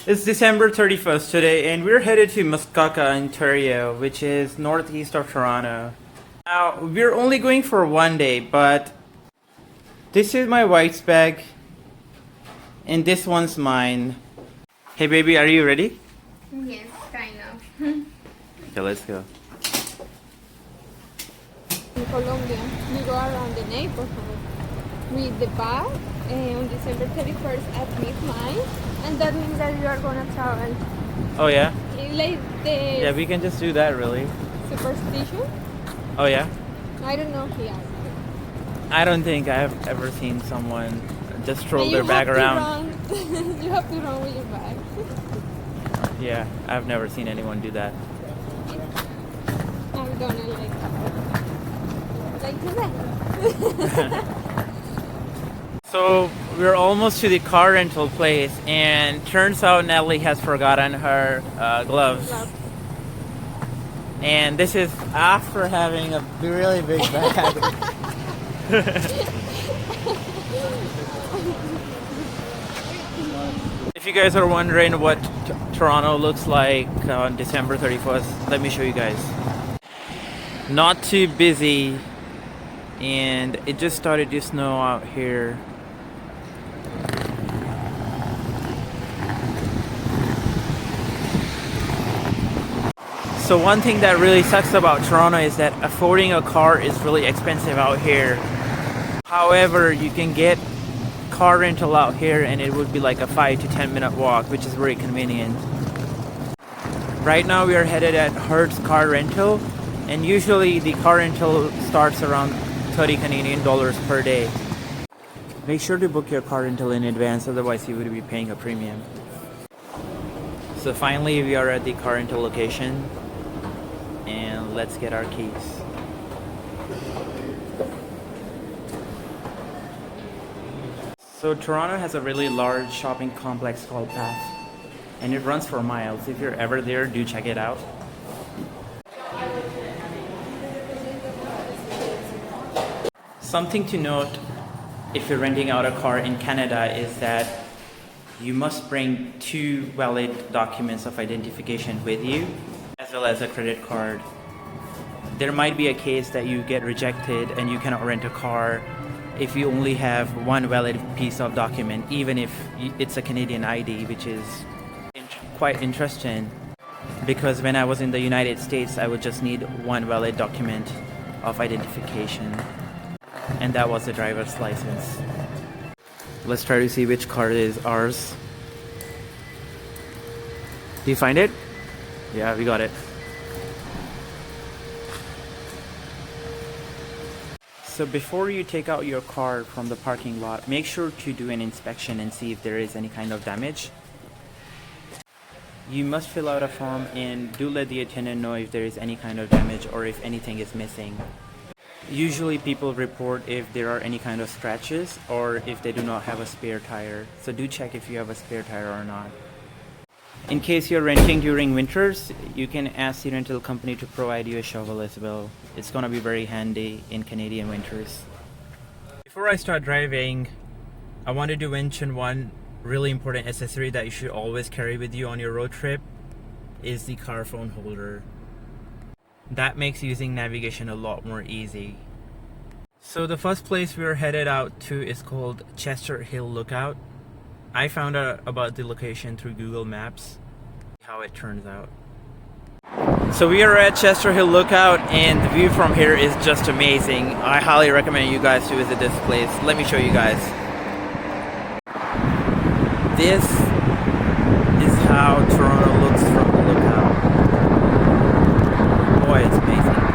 It's December 31st today, and we're headed to Muskoka, Ontario, which is northeast of Toronto. Now, we're only going for one day, but this is my wife's bag, and this one's mine. Hey baby, are you ready? Yes, kind of. Okay, let's go. In Colombia, we go around the neighborhood with the bag on December 31st at midnight, and that means that you are gonna travel. Oh yeah? Like the Yeah, we can just do that really. superstition. Oh yeah? I don't know here. I don't think I've ever seen someone just stroll And their you bag have to around. run. You have to run with your bag. Yeah, I've never seen anyone do that. I'm gonna like today. So we're almost to the car rental place, and turns out Natalie has forgotten her gloves. And this is after having a really big bag. If you guys are wondering what Toronto looks like on December 31st, let me show you guys. Not too busy, and it just started to snow out here. So one thing that really sucks about Toronto is that affording a car is really expensive out here. However, you can get car rental out here and it would be like a 5 to 10 minute walk, which is very convenient. Right now we are headed at Hertz Car Rental, and usually the car rental starts around 30 Canadian dollars per day. Make sure to book your car rental in advance, otherwise you would be paying a premium. So finally we are at the car rental location, and let's get our keys. So Toronto has a really large shopping complex called Path, and it runs for miles. If you're ever there, do check it out. Something to note if you're renting out a car in Canada is that you must bring 2 valid documents of identification with you, as well as a credit card. There might be a case that you get rejected and you cannot rent a car if you only have 1 valid piece of document, even if it's a Canadian ID, which is quite interesting, because when I was in the United States, I would just need 1 valid document of identification, and that was a driver's license. Let's try to see which car is ours. Do you find it? Yeah, we got it. So before you take out your car from the parking lot, make sure to do an inspection and see if there is any kind of damage. You must fill out a form and do let the attendant know if there is any kind of damage or if anything is missing. Usually people report if there are any kind of scratches or if they do not have a spare tire. So do check if you have a spare tire or not. In case you're renting during winters, you can ask the rental company to provide you a shovel as well. It's gonna be very handy in Canadian winters. Before I start driving, I wanted to mention one really important accessory that you should always carry with you on your road trip is the car phone holder. That makes using navigation a lot more easy. So the first place we're headed out to is called Chester Hill Lookout. I found out about the location through Google Maps. How it turns out. So we are at Chester Hill Lookout, and the view from here is just amazing. I highly recommend you guys to visit this place. Let me show you guys. This is how Toronto looks from the lookout. Boy, it's amazing.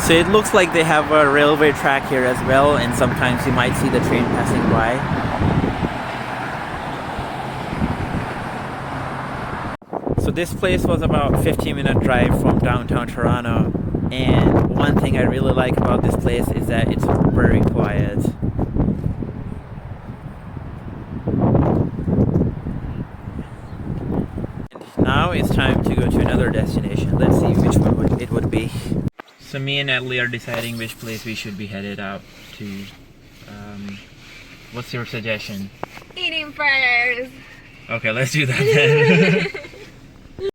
So it looks like they have a railway track here as well, and sometimes you might see the train passing by. So this place was about 15-minute drive from downtown Toronto, and one thing I really like about this place is that it's very quiet. And now it's time to go to another destination. Let's see which one it would be. So me and Natalie are deciding which place we should be headed out to. What's your suggestion? Eating first. Okay, let's do that then.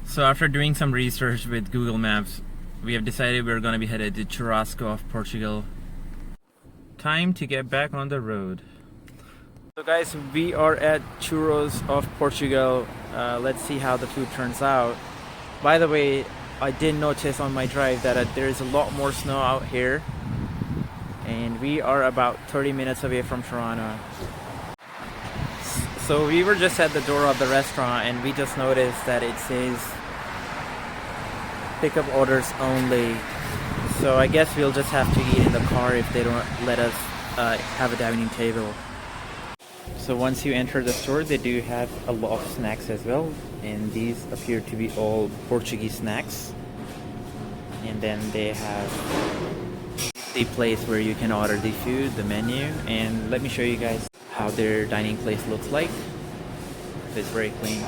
So after doing some research with Google Maps, we have decided we're going to be headed to Churassco of Portugal. Time to get back on the road. So guys, we are at Churros of Portugal. Let's see how the food turns out. By the way, I did notice on my drive that there is a lot more snow out here. And we are about 30 minutes away from Toronto. So we were just at the door of the restaurant and we just noticed that it says pickup orders only. So I guess we'll just have to eat in the car if they don't let us have a dining table. So once you enter the store, they do have a lot of snacks as well, and these appear to be all Portuguese snacks. And then they have the place where you can order the food, the menu, and let me show you guys how their dining place looks like. It's very clean.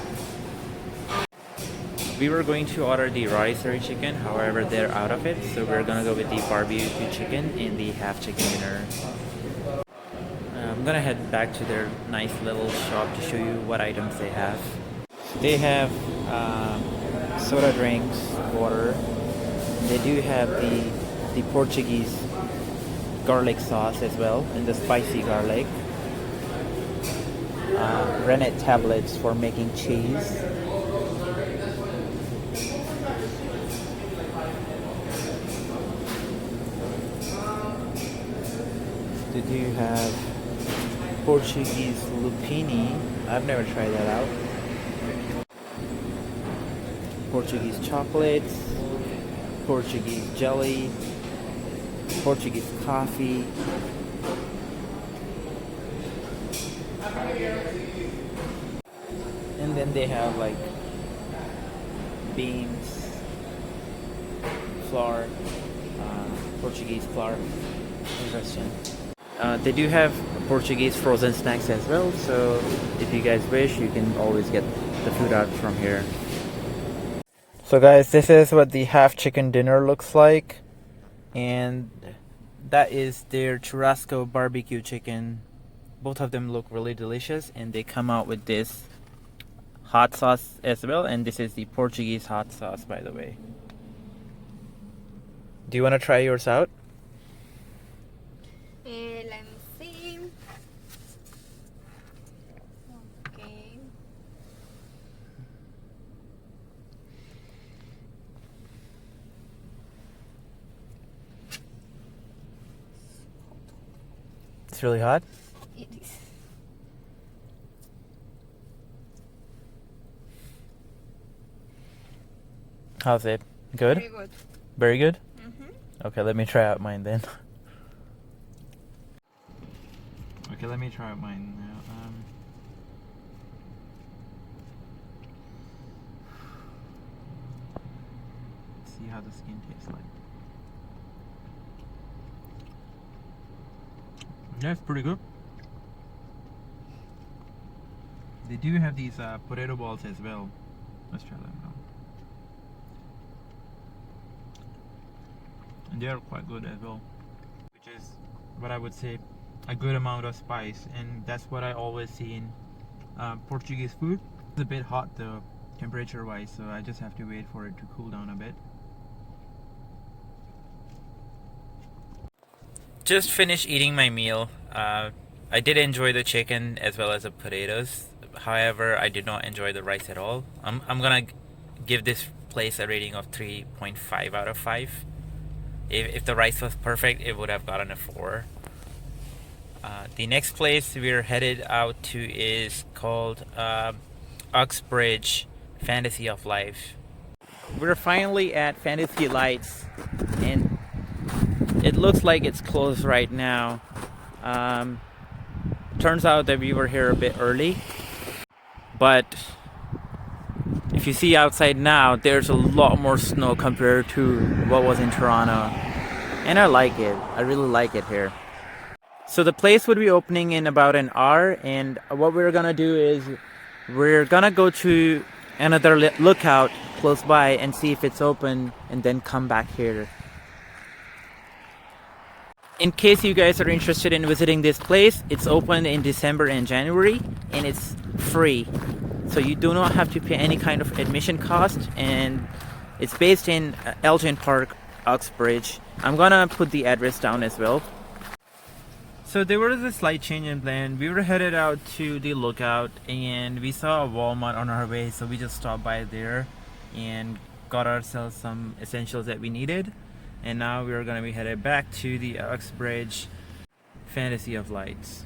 We were going to order the rotisserie chicken, however they're out of it, so we're gonna go with the barbecue chicken and the half chicken dinner. I'm gonna head back to their nice little shop to show you what items they have. They have soda drinks, water. They do have the Portuguese garlic sauce as well, and the spicy garlic. Rennet tablets for making cheese. They do have Portuguese lupini. I've never tried that out. Portuguese chocolates, Portuguese jelly, Portuguese coffee. And then they have like beans, flour, Portuguese flour. Interesting. They do have Portuguese frozen snacks as well, so if you guys wish, you can always get the food out from here. So guys, this is what the half chicken dinner looks like, and that is their Churrasco barbecue chicken. Both of them look really delicious, and they come out with this hot sauce as well, and this is the Portuguese hot sauce, by the way. Do you want to try yours out? Let me see. Okay. It's really hot? It is. How's it? Good? Very good. Very good? Mm-hmm. Okay, let me try out mine then. Okay, let me try out mine now. See how the skin tastes like. Yeah, it's pretty good. They do have these potato balls as well. Let's try them now. And they are quite good as well, which is what I would say a good amount of spice, and that's what I always see in Portuguese food. It's a bit hot though, temperature wise, so I just have to wait for it to cool down a bit. Just finished eating my meal. I did enjoy the chicken as well as the potatoes. However, I did not enjoy the rice at all. I'm gonna give this place a rating of 3.5 out of 5. If the rice was perfect, it would have gotten a 4. The next place we're headed out to is called Uxbridge Fantasy of Life. We're finally at Fantasy Lights, and it looks like it's closed right now. Turns out that we were here a bit early, but if you see outside now, there's a lot more snow compared to what was in Toronto, and I like it. I really like it here. So the place would be opening in about an hour, and what we're gonna do is we're gonna go to another lookout close by and see if it's open, and then come back here. In case you guys are interested in visiting this place, it's open in December and January, and it's free. So you do not have to pay any kind of admission cost, and it's based in Elgin Park, Uxbridge. I'm gonna put the address down as well. So there was a slight change in plan. We were headed out to the lookout and we saw a Walmart on our way, so we just stopped by there and got ourselves some essentials that we needed. And now we're gonna be headed back to the Uxbridge Fantasy of Lights.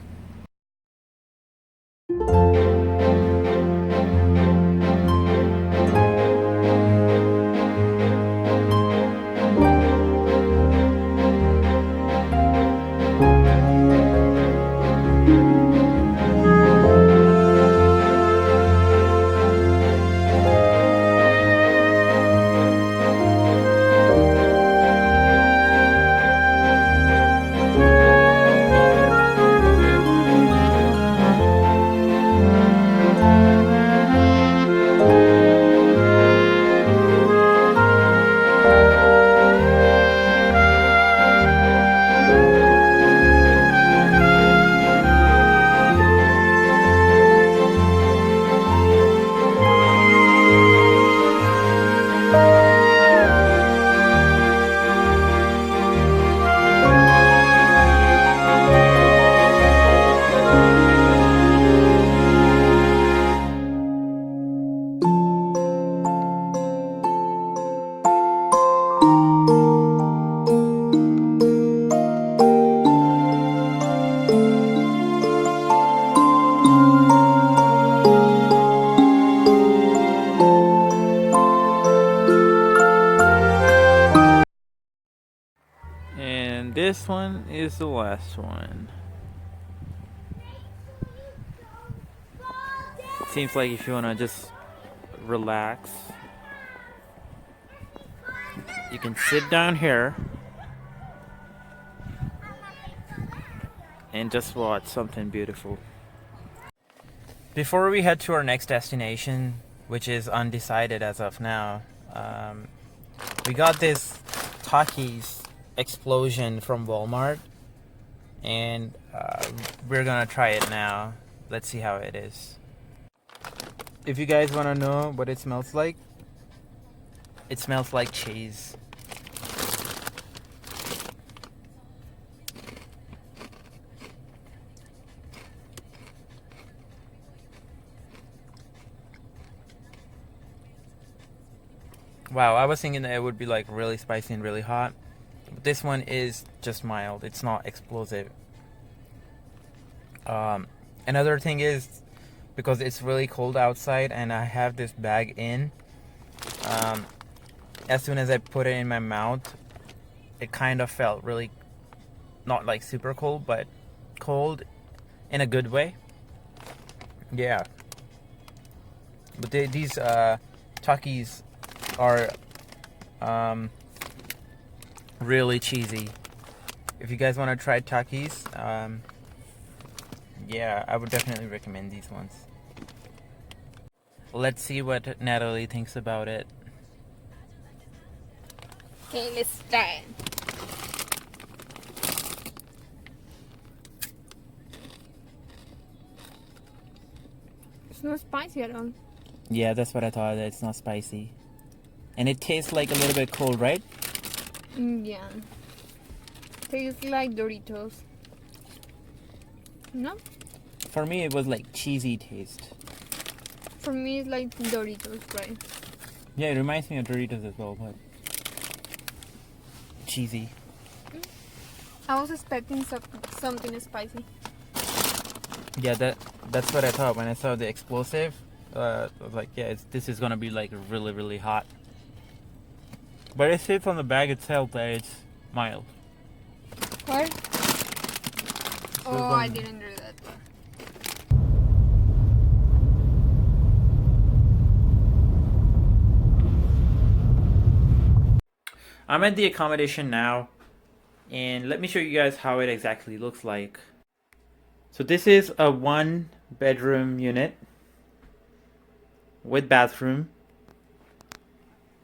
And this one is the last one. Seems like if you want to just relax, you can sit down here and just watch something beautiful. Before we head to our next destination, which is undecided as of now, we got this Takis explosion from Walmart, and we're gonna try it now. Let's see how it is. If you guys want to know what it smells like cheese. Wow, I was thinking that it would be like really spicy and really hot. But this one is just mild. It's not explosive. Another thing is, because it's really cold outside and I have this bag in, as soon as I put it in my mouth, it kind of felt really, not like super cold, but cold in a good way. Yeah. But these Takis are really cheesy. If you guys want to try Takis, yeah, I would definitely recommend these ones. Let's see what Natalie thinks about it. Okay, let's start. It's not spicy at all. Yeah, that's what I thought. It's not spicy. And it tastes like a little bit cold, right? Yeah. Tastes like Doritos. No? For me, it was like cheesy taste. For me, it's like Doritos, right? Yeah, it reminds me of Doritos as well, but cheesy. I was expecting something spicy. Yeah, that's what I thought when I saw the explosive. I was like, yeah, this is gonna be like really, really hot. But it says on the bag itself that it's mild. What? Oh, I didn't do that. I'm at the accommodation now, and let me show you guys how it exactly looks like. So this is a 1-bedroom unit with bathroom.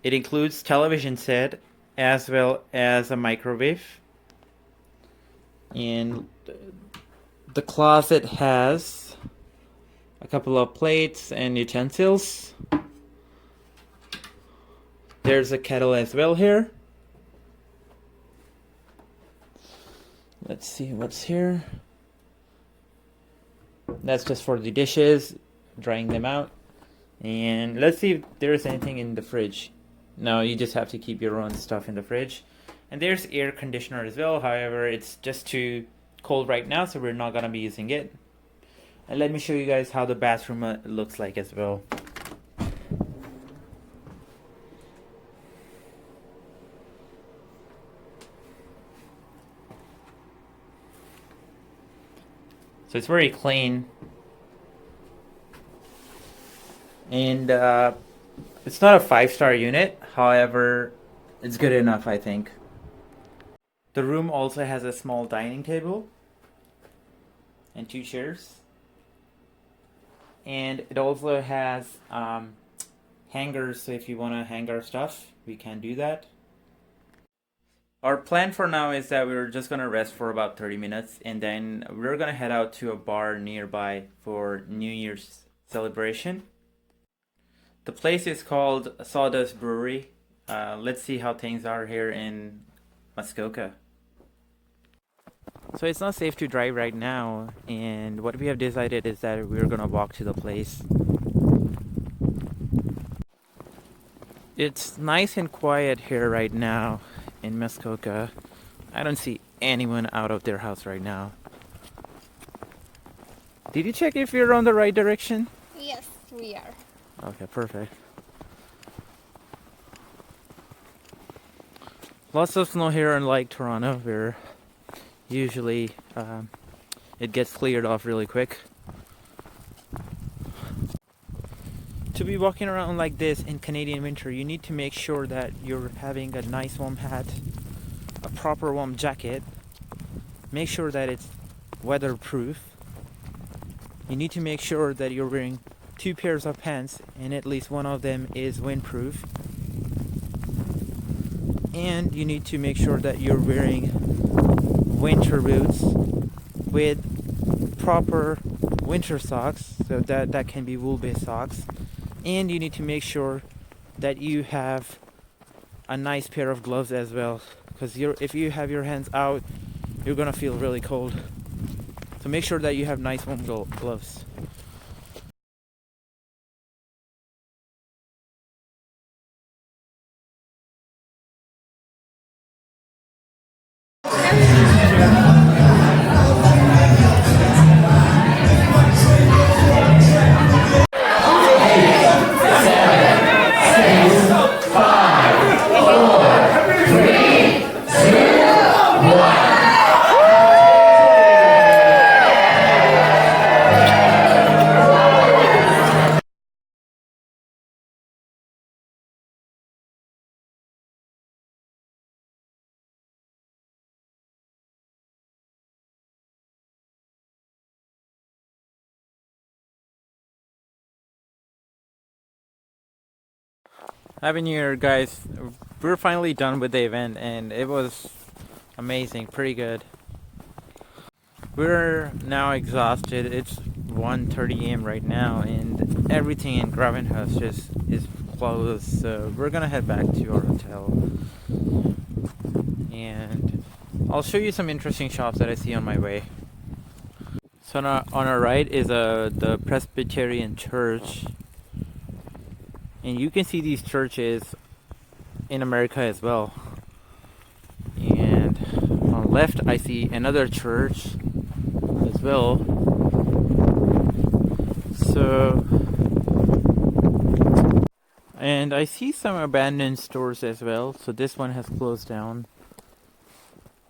It includes television set as well as a microwave. And the closet has a couple of plates and utensils. There's a kettle as well here. Let's see what's here. That's just for the dishes, drying them out. And let's see if there's anything in the fridge. No, you just have to keep your own stuff in the fridge. And there's air conditioner as well. However, it's just too cold right now, so we're not gonna be using it. And let me show you guys how the bathroom looks like as well. So it's very clean. And it's not a 5-star unit, however, it's good enough, I think. The room also has a small dining table and 2 chairs. And it also has hangers, so if you want to hang our stuff, we can do that. Our plan for now is that we're just going to rest for about 30 minutes, and then we're going to head out to a bar nearby for New Year's celebration. The place is called Sawdust Brewery. Let's see how things are here in Muskoka. So it's not safe to drive right now, and what we have decided is that we're gonna walk to the place. It's nice and quiet here right now in Muskoka. I don't see anyone out of their house right now. Did you check if you're on the right direction? Yes, we are. Okay, perfect. Lots of snow here, unlike Toronto, where usually it gets cleared off really quick. To be walking around like this in Canadian winter, you need to make sure that you're having a nice warm hat, a proper warm jacket. Make sure that it's weatherproof. You need to make sure that you're wearing 2 pairs of pants and at least one of them is windproof. And you need to make sure that you're wearing winter boots with proper winter socks, so that can be wool-based socks. And you need to make sure that you have a nice pair of gloves as well, because if you have your hands out, you're gonna feel really cold. So make sure that you have nice warm gloves. Happy New Year, guys. We're finally done with the event and it was amazing, pretty good. We're now exhausted. It's 1:30 a.m. right now and everything in Gravenhurst just is closed, so we're gonna head back to our hotel. And I'll show you some interesting shops that I see on my way. So on our right is the Presbyterian Church. And you can see these churches in America as well. And on the left, I see another church as well. So, and I see some abandoned stores as well. So this one has closed down.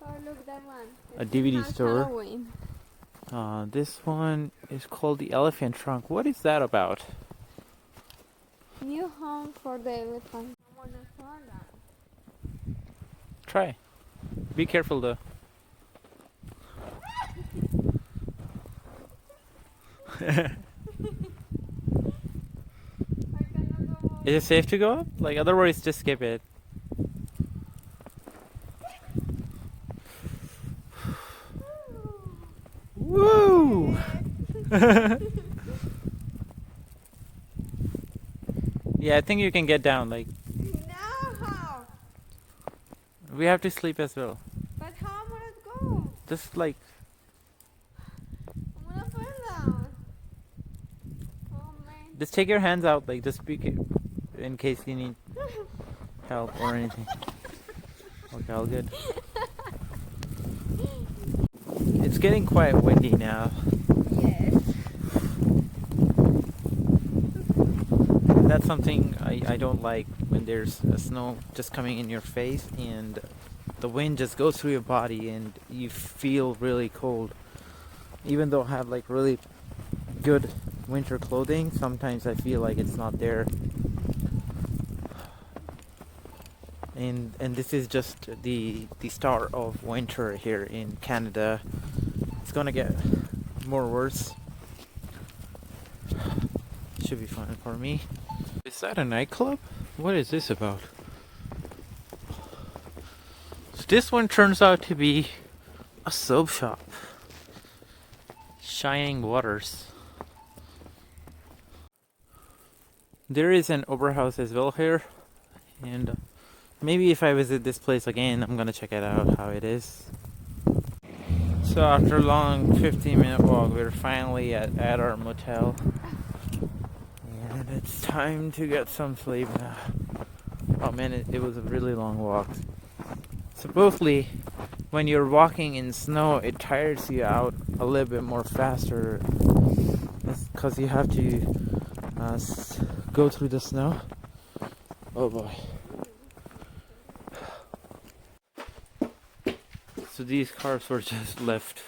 Oh, look, that one. A DVD store. Halloween. This one is called the Elephant Trunk. What is that about? New home for the elephant. Try. Be careful though. Is it safe to go up? Like, otherwise just skip it. Woo! Yeah, I think you can get down. Like, No! we have to sleep as well. But how am I gonna go? Just like, I'm gonna fall down. Oh man. just take your hands out. Like, just speak it in case you need help or anything. Okay, all good. It's getting quite windy now. Yes. That's something I don't like, when there's snow just coming in your face and the wind just goes through your body and you feel really cold. Even though I have like really good winter clothing, sometimes I feel like it's not there. And this is just the start of winter here in Canada. It's gonna get more worse. Should be fun for me. Is that a nightclub? What is this about? So this one turns out to be a soap shop. Shining Waters. There is an opera house as well here, and maybe if I visit this place again, I'm gonna check it out how it is. So after a long 15-minute walk, we're finally at our motel. And it's time to get some sleep now. Oh man, it was a really long walk. Supposedly, when you're walking in snow, it tires you out a little bit more faster. Because you have to go through the snow. Oh boy. So these cars were just left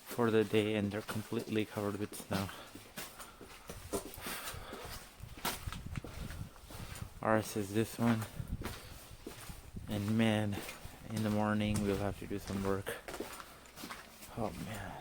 for the day and they're completely covered with snow. Ours is this one. And man, in the morning we'll have to do some work. Oh man.